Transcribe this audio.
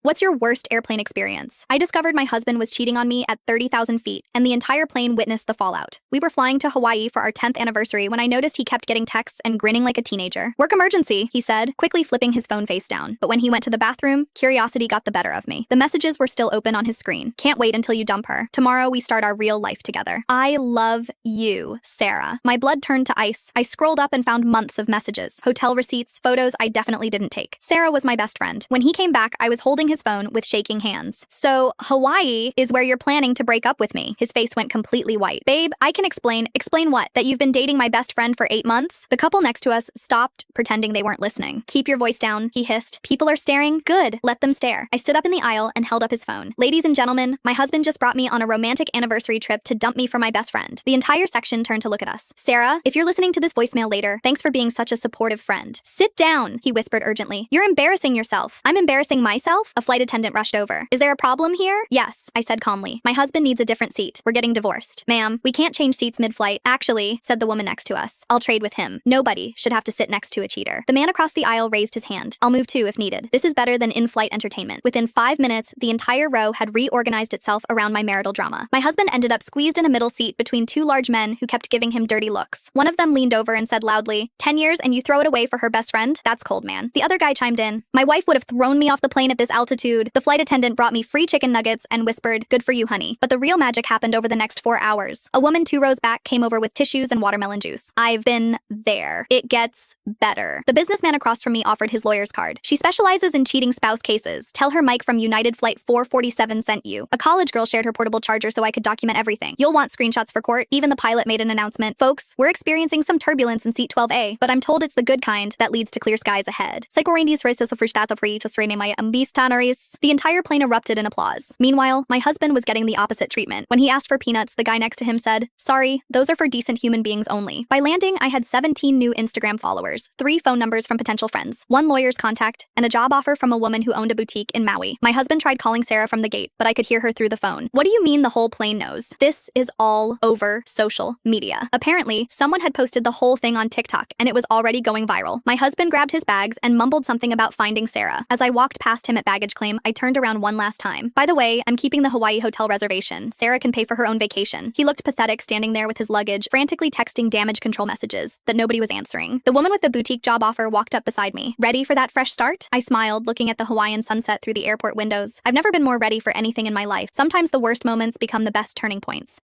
What's your worst airplane experience? I discovered my husband was cheating on me at 30,000 feet, and the entire plane witnessed the fallout. We were flying to Hawaii for our 10th anniversary when I noticed he kept getting texts and grinning like a teenager. "Work emergency," he said, quickly flipping his phone face down. But when he went to the bathroom, curiosity got the better of me. The messages were still open on his screen. "Can't wait until you dump her. Tomorrow we start our real life together. I love you, Sarah." My blood turned to ice. I scrolled up and found months of messages, hotel receipts, photos I definitely didn't take. Sarah was my best friend. When he came back, I was holding his phone with shaking hands. "So, Hawaii is where you're planning to break up with me." His face went completely white. "Babe, I can explain." "Explain what? That you've been dating my best friend for 8 months?" The couple next to us stopped, pretending they weren't listening. "Keep your voice down," he hissed. "People are staring? Good. Let them stare." I stood up in the aisle and held up his phone. "Ladies and gentlemen, my husband just brought me on a romantic anniversary trip to dump me for my best friend." The entire section turned to look at us. "Sarah, if you're listening to this voicemail later, thanks for being such a supportive friend." "Sit down," he whispered urgently. "You're embarrassing yourself." "I'm embarrassing myself?" A flight attendant rushed over. "Is there a problem here?" "Yes," I said calmly. "My husband needs a different seat. We're getting divorced." "Ma'am, we can't change seats mid-flight." "Actually," said the woman next to us, "I'll trade with him. Nobody should have to sit next to a cheater." The man across the aisle raised his hand. "I'll move too if needed. This is better than in-flight entertainment." Within 5 minutes, the entire row had reorganized itself around my marital drama. My husband ended up squeezed in a middle seat between two large men who kept giving him dirty looks. One of them leaned over and said loudly, "10 years and you throw it away for her best friend? That's cold, man." The other guy chimed in, "My wife would have thrown me off the plane at this altitude." The flight attendant brought me free chicken nuggets and whispered, "Good for you, honey." But the real magic happened over the next 4 hours. A woman 2 rows back came over with tissues and watermelon juice. I've been there. It gets better. The businessman across from me offered his lawyer's card. "She specializes in cheating spouse cases. Tell her Mike from United Flight 447 sent you." A college girl shared her portable charger so I could document everything. "You'll want screenshots for court." Even the pilot made an announcement. "Folks, we're experiencing some turbulence in seat 12A, but I'm told it's the good kind that leads to clear skies ahead." The entire plane erupted in applause. Meanwhile, my husband was getting the opposite treatment. When he asked for peanuts, the guy next to him said, "Sorry, those are for decent human beings only." By landing, I had 17 new Instagram followers, 3 phone numbers from potential friends, 1 lawyer's contact, and a job offer from a woman who owned a boutique in Maui. My husband tried calling Sarah from the gate, but I could hear her through the phone. "What do you mean the whole plane knows?" This is all over social media. Apparently, someone had posted the whole thing on TikTok, and it was already going viral. My husband grabbed his bags and mumbled something about finding Sarah. As I walked past him at baggage claim, I turned around one last time. "By the way, I'm keeping the Hawaii hotel reservation. Sarah can pay for her own vacation." He looked pathetic standing there with his luggage, frantically texting damage control messages that nobody was answering. The woman with the boutique job offer walked up beside me. "Ready for that fresh start?" I smiled, looking at the Hawaiian sunset through the airport windows. I've never been more ready for anything in my life. Sometimes the worst moments become the best turning points.